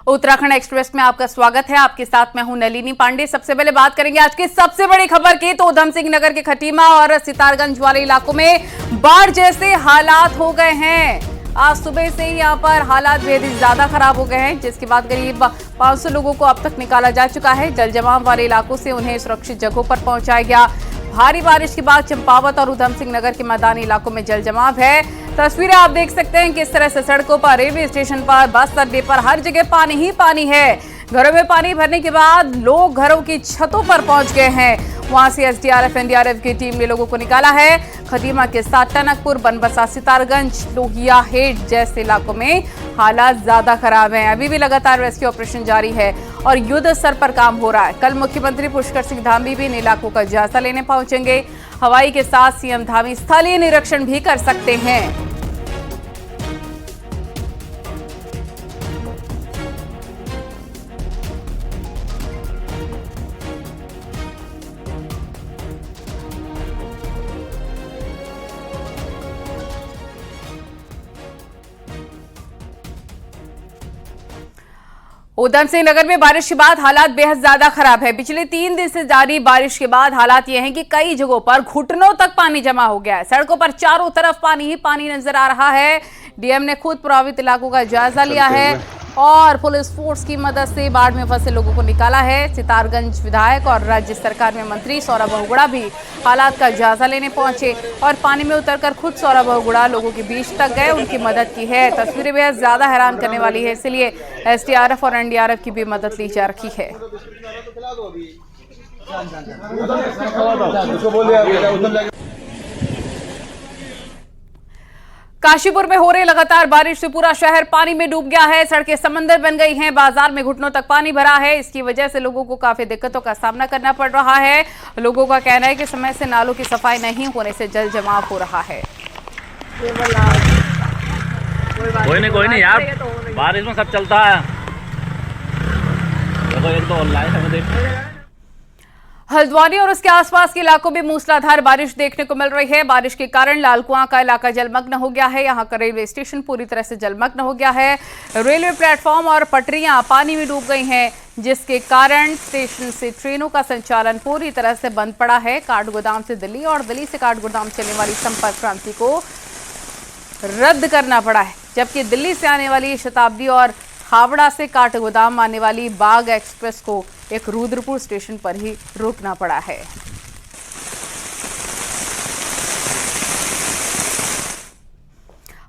Uttarakhand express में आपका स्वागत है। आपके साथ मैं हूं नलिनी पांडे। सबसे पहले बात करेंगे आज की सबसे बड़ी खबर की। तो उधम सिंह नगर के खटीमा और सितारगंज वाले इलाकों में बाढ़ जैसे हालात हो गए हैं। आज सुबह से ही यहां पर हालात बेहद ज्यादा खराब हो गए हैं, जिसके बाद करीब 500 लोगों को अब तक निकाला जा चुका है। जल जमाव वाले इलाकों से उन्हें सुरक्षित जगहों पर पहुंचाया गया। भारी बारिश के बाद चंपावत और उधम सिंह नगर के मैदानी इलाकों में जल जमाव है। तस्वीरें आप देख सकते हैं किस तरह से सड़कों पर, रेलवे स्टेशन पर, बस अड्डे पर हर जगह पानी ही पानी है। घरों में पानी भरने के बाद लोग घरों की छतों पर पहुंच गए हैं। वहां से एसडीआरएफ एनडीआरएफ की टीम ने लोगों को निकाला है। खटीमा के साथ टनकपुर, बनबसा, सितारगंज, लोहिया, हेड जैसे इलाकों में हालात ज्यादा खराब हैं। अभी भी लगातार रेस्क्यू ऑपरेशन जारी है और युद्ध स्तर पर काम हो रहा है। कल मुख्यमंत्री पुष्कर सिंह धामी भी इन इलाकों का जायजा लेने पहुंचेंगे। हवाई के साथ सीएम धामी स्थलीय निरीक्षण भी कर सकते हैं। उधम सिंह नगर में बारिश के बाद हालात बेहद ज्यादा खराब है। पिछले 3 दिन से जारी बारिश के बाद हालात ये हैं कि कई जगहों पर घुटनों तक पानी जमा हो गया है। सड़कों पर चारों तरफ पानी ही पानी नजर आ रहा है। डीएम ने खुद प्रभावित इलाकों का जायजा लिया है और पुलिस फोर्स की मदद से बाढ़ में फंसे लोगों को निकाला है। सितारगंज विधायक और राज्य सरकार में मंत्री सौरभ बहुगुणा भी हालात का जायजा लेने पहुंचे और पानी में उतरकर खुद सौरभ बहुगुणा लोगों के बीच तक गए, उनकी मदद की है। तस्वीरें बेहद ज्यादा हैरान करने वाली है, इसलिए एसडीआरएफ और एनडीआरएफ की भी मदद ली जा रही है। काशीपुर में हो रही लगातार बारिश से पूरा शहर पानी में डूब गया है। सड़कें समंदर बन गई हैं। बाजार में घुटनों तक पानी भरा है। इसकी वजह से लोगों को काफी दिक्कतों का सामना करना पड़ रहा है। लोगों का कहना है कि समय से नालों की सफाई नहीं होने से जल जमाव हो रहा है। कोई नहीं यार, बारिश में सब चलता है। देखो एक तो ऑनलाइन हमें देख। हल्द्वानी और उसके आसपास के इलाकों में मूसलाधार बारिश देखने को मिल रही है। बारिश के कारण लालकुआं का इलाका जलमग्न हो गया है। यहां का रेलवे स्टेशन पूरी तरह से जलमग्न हो गया है। रेलवे प्लेटफॉर्म और पटरियां पानी में डूब गई हैं, जिसके कारण स्टेशन से ट्रेनों का संचालन पूरी तरह से बंद पड़ा है। काठगोदाम से दिल्ली और दिल्ली से काठगोदाम चलने वाली संपर्क क्रांति को रद्द करना पड़ा है, जबकि दिल्ली से आने वाली शताब्दी और हावड़ा से काठगोदाम आने वाली बाग एक्सप्रेस को एक रुद्रपुर स्टेशन पर ही रोकना पड़ा है।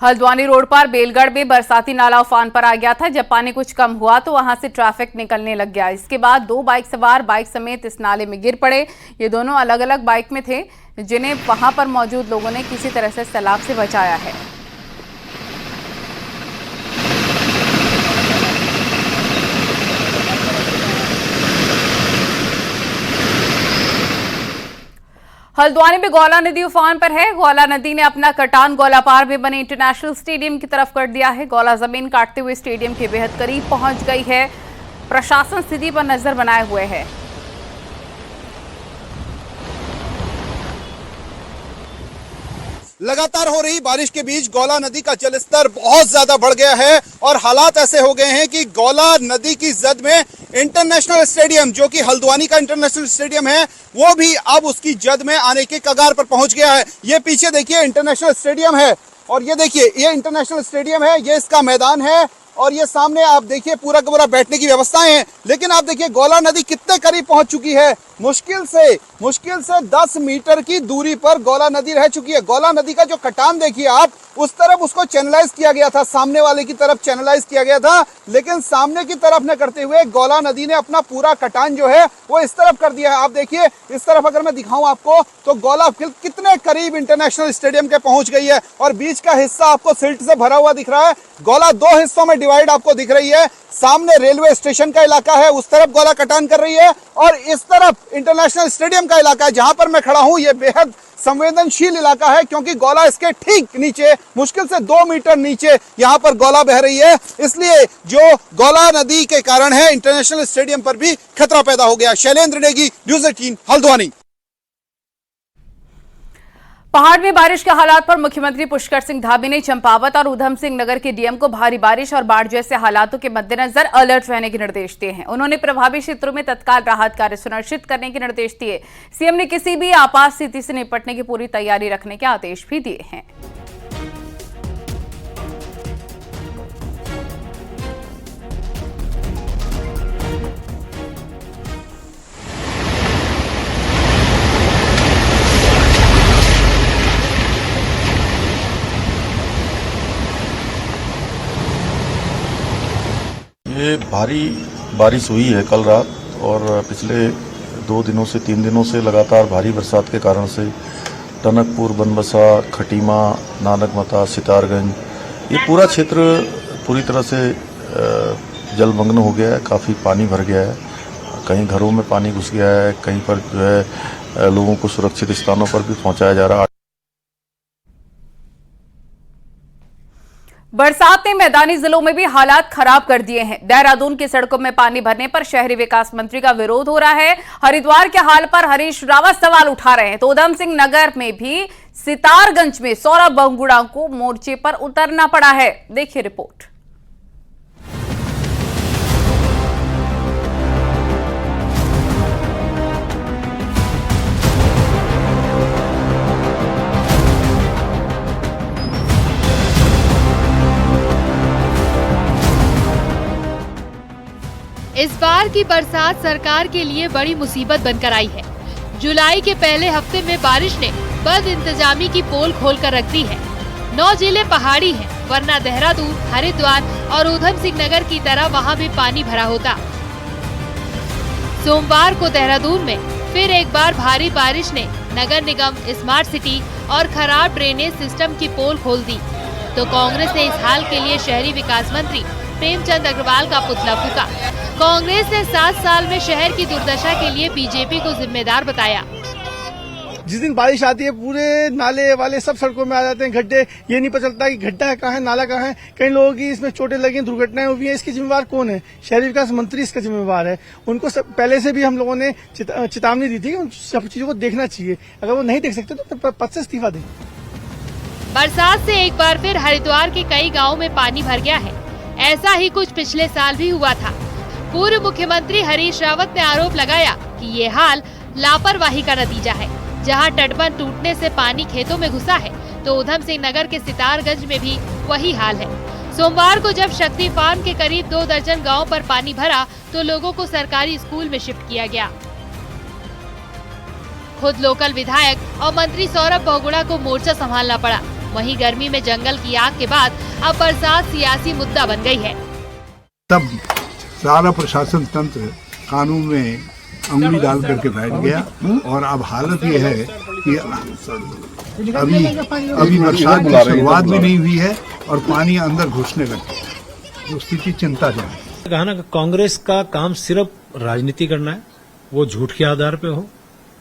हल्द्वानी रोड पर बेलगढ़ में बरसाती नाला उफान पर आ गया था। जब पानी कुछ कम हुआ तो वहां से ट्रैफिक निकलने लग गया। इसके बाद 2 बाइक सवार बाइक समेत इस नाले में गिर पड़े। ये दोनों अलग अलग बाइक में थे, जिन्हें वहां पर मौजूद लोगों ने किसी तरह से सैलाब से बचाया है। हल्द्वानी में गौला नदी उफान पर है। गौला नदी ने अपना कटान गौलापार में बने इंटरनेशनल स्टेडियम की तरफ कर दिया है। गौला जमीन काटते हुए स्टेडियम के बेहद करीब पहुंच गई है। प्रशासन स्थिति पर नजर बनाए हुए है। लगातार हो रही बारिश के बीच गौला नदी का जलस्तर बहुत ज्यादा बढ़ गया है और हालात ऐसे हो गए हैं कि गौला नदी की जद में इंटरनेशनल स्टेडियम, जो कि हल्द्वानी का इंटरनेशनल स्टेडियम है, वो भी अब उसकी जद में आने के कगार पर पहुंच गया है। ये पीछे देखिए इंटरनेशनल स्टेडियम है और ये देखिए ये इंटरनेशनल स्टेडियम है, ये इसका मैदान है और ये सामने आप देखिए पूरा का पूरा बैठने की व्यवस्थाएं हैं। लेकिन आप देखिए गौला नदी कितने करीब पहुंच चुकी है। मुश्किल से 10 मीटर की दूरी पर गौला नदी रह चुकी है। गौला नदी का जो कटान देखिए आप, उस तरफ उसको चैनलाइज किया गया था, सामने वाले की तरफ चैनलाइज किया गया था, लेकिन सामने की तरफ न करते हुए गौला नदी ने अपना पूरा कटान जो है वो इस तरफ कर दिया है। आप देखिए इस तरफ अगर मैं दिखाऊं आपको तो गौला कितने करीब इंटरनेशनल स्टेडियम के पहुंच गई है और बीच का हिस्सा आपको सिल्ट से भरा हुआ दिख रहा है। गौला 2 हिस्सों में डिवाइड आपको दिख रही है। सामने रेलवे स्टेशन का इलाका है, उस तरफ गौला कटान कर रही है और इस तरफ इंटरनेशनल स्टेडियम का इलाका है। जहां पर मैं खड़ा हूं ये बेहद संवेदनशील इलाका है, क्योंकि गौला इसके ठीक नीचे, मुश्किल से 2 मीटर नीचे यहां पर गौला बह रही है। इसलिए जो गौला नदी के कारण है, इंटरनेशनल स्टेडियम पर भी खतरा पैदा हो गया। शैलेंद्र नेगी, न्यूज़ 18 हल्द्वानी। पहाड़ में बारिश के हालात पर मुख्यमंत्री पुष्कर सिंह धामी ने चंपावत और ऊधम सिंह नगर के डीएम को भारी बारिश और बाढ़ जैसे हालातों के मद्देनजर अलर्ट रहने के निर्देश दिए हैं। उन्होंने प्रभावित क्षेत्रों में तत्काल राहत कार्य सुनिश्चित करने के निर्देश दिए। सीएम ने किसी भी आपात स्थिति से निपटने की पूरी तैयारी रखने के आदेश भी दिए हैं। ये भारी बारिश हुई है कल रात, और पिछले 2 दिनों से 3 दिनों से लगातार भारी बरसात के कारण से टनकपुर, बनबसा, खटीमा, नानकमता, सितारगंज ये पूरा क्षेत्र पूरी तरह से जलमग्न हो गया है। काफ़ी पानी भर गया है, कहीं घरों में पानी घुस गया है, कहीं पर जो है लोगों को सुरक्षित स्थानों पर भी पहुंचाया जा रहा है। बरसात ने मैदानी जिलों में भी हालात खराब कर दिए हैं। देहरादून की सड़कों में पानी भरने पर शहरी विकास मंत्री का विरोध हो रहा है। हरिद्वार के हाल पर हरीश रावत सवाल उठा रहे हैं तो ऊधम सिंह नगर में भी सितारगंज में सौरभ बहुगुणा को मोर्चे पर उतरना पड़ा है। देखिए रिपोर्ट। इस बार की बरसात सरकार के लिए बड़ी मुसीबत बनकर आई है। जुलाई के पहले हफ्ते में बारिश ने बद इंतजामी की पोल खोलकर रख दी है। 9 जिले पहाड़ी हैं, वरना देहरादून, हरिद्वार और ऊधम सिंह नगर की तरह वहां भी पानी भरा होता। सोमवार को देहरादून में फिर एक बार भारी बारिश ने नगर निगम, स्मार्ट सिटी और खराब ड्रेनेज सिस्टम की पोल खोल दी तो कांग्रेस ने इस हाल के लिए शहरी विकास मंत्री प्रेमचंद अग्रवाल का पुतला फूका। कांग्रेस ने 7 साल में शहर की दुर्दशा के लिए बीजेपी को जिम्मेदार बताया। जिस दिन बारिश आती है पूरे नाले वाले सब सड़कों में आ जाते हैं गड्ढे। ये नहीं पता चलता कि गड्ढा कहाँ है, नाला कहाँ है। कई लोगों की इसमें चोटें लगी, दुर्घटनाएं हुई हैं। इसकी जिम्मेवार कौन है? शहरी विकास मंत्री इसका जिम्मेवार है। उनको पहले से भी हम लोगों ने चेतावनी दी थी कि उन सब चीजों को देखना चाहिए। अगर वो नहीं देख सकते तो पद से इस्तीफा दें। बरसात से एक बार फिर हरिद्वार के कई गाँव में पानी भर गया है। ऐसा ही कुछ पिछले साल भी हुआ था। पूर्व मुख्यमंत्री हरीश रावत ने आरोप लगाया कि ये हाल लापरवाही का नतीजा है। जहां तटबंध टूटने से पानी खेतों में घुसा है तो ऊधम सिंह नगर के सितारगंज में भी वही हाल है। सोमवार को जब शक्ति फार्म के करीब 2 दर्जन गांव पर पानी भरा तो लोगों को सरकारी स्कूल में शिफ्ट किया गया। खुद लोकल विधायक और मंत्री सौरभ बहुगुणा को मोर्चा संभालना पड़ा। वहीं गर्मी में जंगल की आग के बाद अब बरसात सियासी मुद्दा बन गई है। तब सारा प्रशासन तंत्र कानून में अंगुली डाल करके बैठ गया और अब हालत ये है कि अभी बरसात की शुरुआत भी नहीं हुई है और पानी अंदर घुसने लगा। तो स्थिति चिंताजनक। कहा ना, कांग्रेस का काम सिर्फ राजनीति करना है। वो झूठ के आधार पे हो,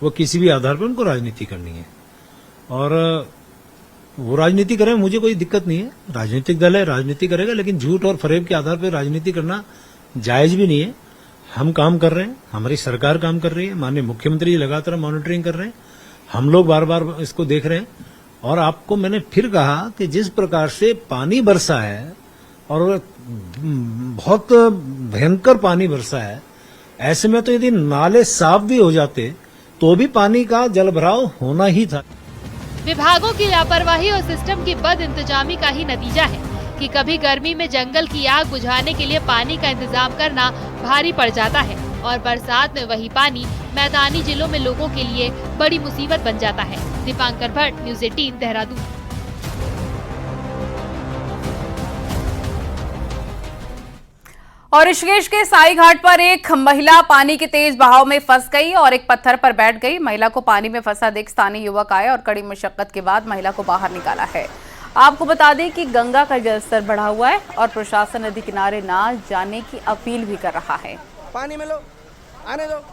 वो किसी भी आधार पे उनको राजनीति करनी है और वो राजनीति करें, मुझे कोई दिक्कत नहीं है। राजनीतिक दल है, राजनीति करेगा, लेकिन झूठ और फरेब के आधार पर राजनीति करना जायज भी नहीं है। हम काम कर रहे हैं, हमारी सरकार काम कर रही है, माननीय मुख्यमंत्री लगातार मॉनिटरिंग कर रहे हैं, हम लोग बार बार इसको देख रहे हैं। और आपको मैंने फिर कहा कि जिस प्रकार से पानी बरसा है और बहुत भयंकर पानी बरसा है, ऐसे में तो यदि नाले साफ भी हो जाते तो भी पानी का जलभराव होना ही था। विभागों की लापरवाही और सिस्टम की बद इंतजामी का ही नतीजा है कि कभी गर्मी में जंगल की आग बुझाने के लिए पानी का इंतजाम करना भारी पड़ जाता है और बरसात में वही पानी मैदानी जिलों में लोगों के लिए बड़ी मुसीबत बन जाता है। दीपांकर भट्ट, न्यूज़ 18, देहरादून। और ऋषिकेश के साई घाट पर एक महिला पानी के तेज बहाव में फंस गई और एक पत्थर पर बैठ गई। महिला को पानी में फंसा देख स्थानीय युवक आए और कड़ी मशक्कत के बाद महिला को बाहर निकाला है। आपको बता दें कि गंगा का जलस्तर बढ़ा हुआ है और प्रशासन नदी किनारे ना जाने की अपील भी कर रहा है। पानी में लो, आने दो।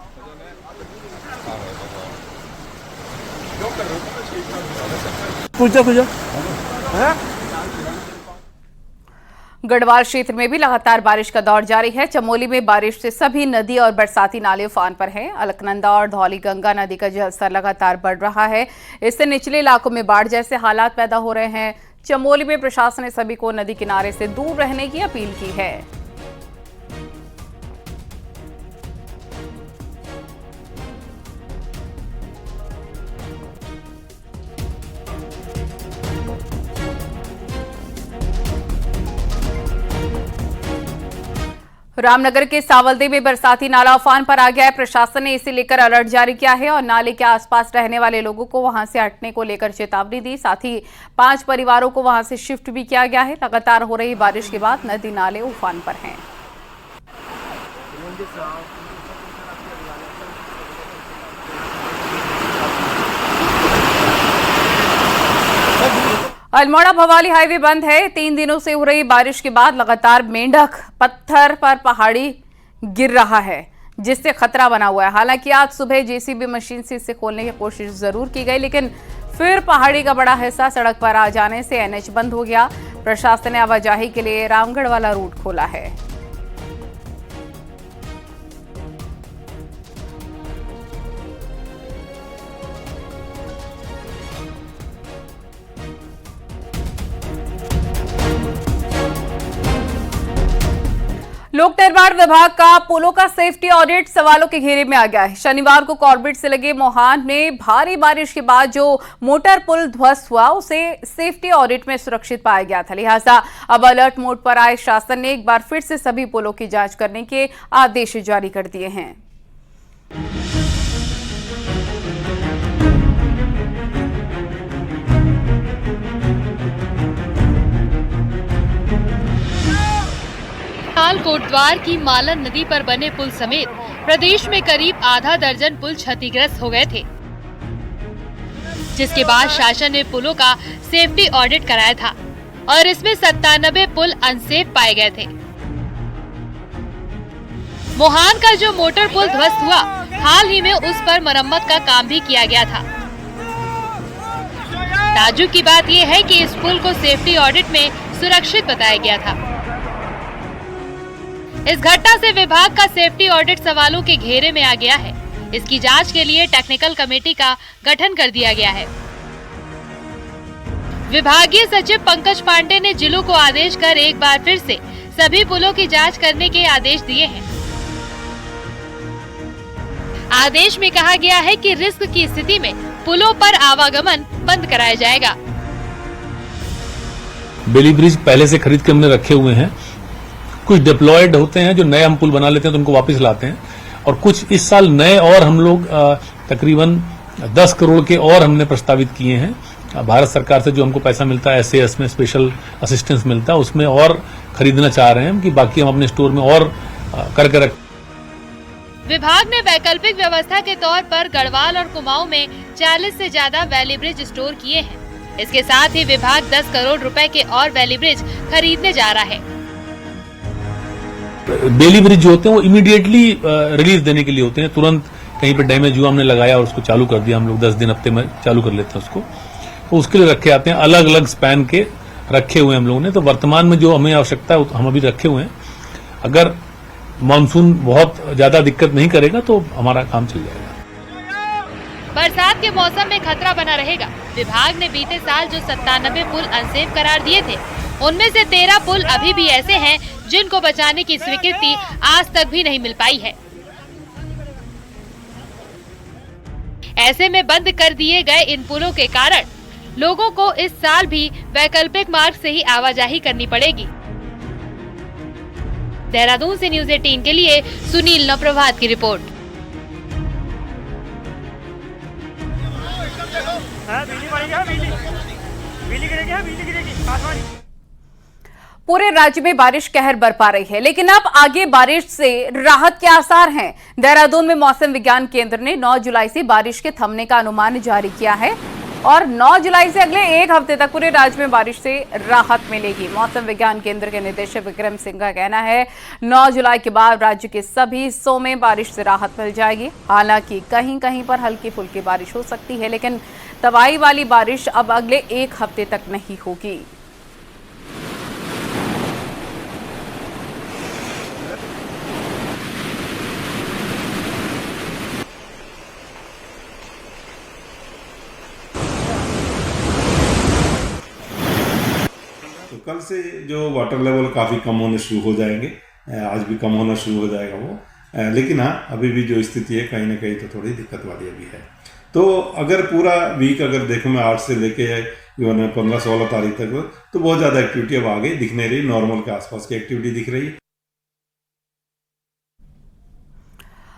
गढ़वाल क्षेत्र में भी लगातार बारिश का दौर जारी है। चमोली में बारिश से सभी नदी और बरसाती नाले उफान पर हैं। अलकनंदा और धौली गंगा नदी का जलस्तर लगातार बढ़ रहा है। इससे निचले इलाकों में बाढ़ जैसे हालात पैदा हो रहे हैं। चमोली में प्रशासन ने सभी को नदी किनारे से दूर रहने की अपील की है। रामनगर के सावलदी में बरसाती नाला उफान पर आ गया है। प्रशासन ने इसे लेकर अलर्ट जारी किया है और नाले के आसपास रहने वाले लोगों को वहां से हटने को लेकर चेतावनी दी। साथ ही 5 परिवारों को वहां से शिफ्ट भी किया गया है। लगातार हो रही बारिश के बाद नदी नाले उफान पर हैं। अल्मोड़ा भवाली हाईवे बंद है। 3 दिनों से हो रही बारिश के बाद लगातार मेंढक पत्थर पर पहाड़ी गिर रहा है, जिससे खतरा बना हुआ है। हालांकि आज सुबह जेसीबी मशीन से इसे खोलने की कोशिश जरूर की गई, लेकिन फिर पहाड़ी का बड़ा हिस्सा सड़क पर आ जाने से एनएच बंद हो गया। प्रशासन ने आवाजाही के लिए रामगढ़ वाला रूट खोला है। लोक निर्माण विभाग का पुलों का सेफ्टी ऑडिट सवालों के घेरे में आ गया है। शनिवार को कॉर्बेट से लगे मोहान में भारी बारिश के बाद जो मोटर पुल ध्वस्त हुआ उसे सेफ्टी ऑडिट में सुरक्षित पाया गया था। लिहाजा अब अलर्ट मोड पर आए शासन ने एक बार फिर से सभी पुलों की जांच करने के आदेश जारी कर दिए हैं। कोटद्वार की मालन नदी पर बने पुल समेत प्रदेश में करीब आधा दर्जन पुल क्षतिग्रस्त हो गए थे, जिसके बाद शासन ने पुलों का सेफ्टी ऑडिट कराया था और इसमें 97 पुल अनसेफ पाए गए थे। मोहान का जो मोटर पुल ध्वस्त हुआ, हाल ही में उस पर मरम्मत का काम भी किया गया था। ताज्जुब की बात यह है कि इस पुल को सेफ्टी ऑडिट में सुरक्षित बताया गया था। इस घटना से विभाग का सेफ्टी ऑडिट सवालों के घेरे में आ गया है। इसकी जांच के लिए टेक्निकल कमेटी का गठन कर दिया गया है। विभागीय सचिव पंकज पांडे ने जिलों को आदेश कर एक बार फिर से सभी पुलों की जांच करने के आदेश दिए हैं। आदेश में कहा गया है कि रिस्क की स्थिति में पुलों पर आवागमन बंद कराया जाएगा। बेली ब्रिज पहले से खरीद के हमने रखे हुए हैं। कुछ डिप्लॉयड होते हैं जो नए हम पुल बना लेते हैं तो उनको वापस लाते हैं, और कुछ इस साल नए और हम लोग तकरीबन 10 करोड़ के और हमने प्रस्तावित किए हैं। भारत सरकार से जो हमको पैसा मिलता है SAS में स्पेशल असिस्टेंस मिलता है, उसमें और खरीदना चाह रहे हैं कि बाकी हम अपने स्टोर में और करके रख। विभाग ने वैकल्पिक व्यवस्था के तौर पर गढ़वाल और कुमाऊं में 40 से ज्यादा वैली ब्रिज स्टोर किए हैं। इसके साथ ही विभाग 10 करोड़ रुपए के और वैली ब्रिज खरीदने जा रहा है। बेली ब्रिज जो होते हैं वो इमीडिएटली रिलीज देने के लिए होते हैं। तुरंत कहीं पे डैमेज हुआ, हमने लगाया और उसको चालू कर दिया। हम लोग 10 दिन हफ्ते में चालू कर लेते हैं उसको, तो उसके लिए रखे आते हैं। अलग अलग स्पैन के रखे हुए हम लोगों ने। तो वर्तमान में जो हमें आवश्यकता है हम अभी रखे हुए हैं। अगर मानसून बहुत ज्यादा दिक्कत नहीं करेगा तो हमारा काम चल जाएगा। बरसात के मौसम में खतरा बना रहेगा। विभाग ने बीते साल जो 97 पुल अनसेफ करार दिए थे, उनमें से 13 पुल अभी भी ऐसे हैं जिनको बचाने की स्वीकृति आज तक भी नहीं मिल पाई है। ऐसे में बंद कर दिए गए इन पुलों के कारण लोगों को इस साल भी वैकल्पिक मार्ग से ही आवाजाही करनी पड़ेगी। देहरादून से न्यूज़ 18 के लिए सुनील नवप्रभात की रिपोर्ट। पूरे राज्य में बारिश कहर बरपा रही है, लेकिन अब आगे बारिश से राहत के आसार हैं। देहरादून में मौसम विज्ञान केंद्र ने 9 जुलाई से बारिश के थमने का अनुमान जारी किया है और 9 जुलाई से अगले एक हफ्ते तक पूरे राज्य में बारिश से राहत मिलेगी। मौसम विज्ञान केंद्र के निदेशक विक्रम सिंह का कहना है 9 जुलाई के बाद राज्य के सभी हिस्सों में बारिश से राहत मिल जाएगी। हालांकि कहीं कहीं पर हल्की फुल्की बारिश हो सकती है, लेकिन तबाही वाली बारिश अब अगले एक हफ्ते तक नहीं होगी। कल से जो वाटर लेवल काफ़ी कम होने शुरू हो जाएंगे, आज भी कम होना शुरू हो जाएगा वो, लेकिन हाँ अभी भी जो स्थिति है कहीं ना कहीं तो थोड़ी दिक्कत वाली अभी है। तो अगर पूरा वीक अगर देखूँ मैं 8 से लेके इवन 15-16 तारीख तक, तो बहुत ज़्यादा एक्टिविटी अब आगे दिख नहीं रही, नॉर्मल के आसपास की एक्टिविटी दिख रही है।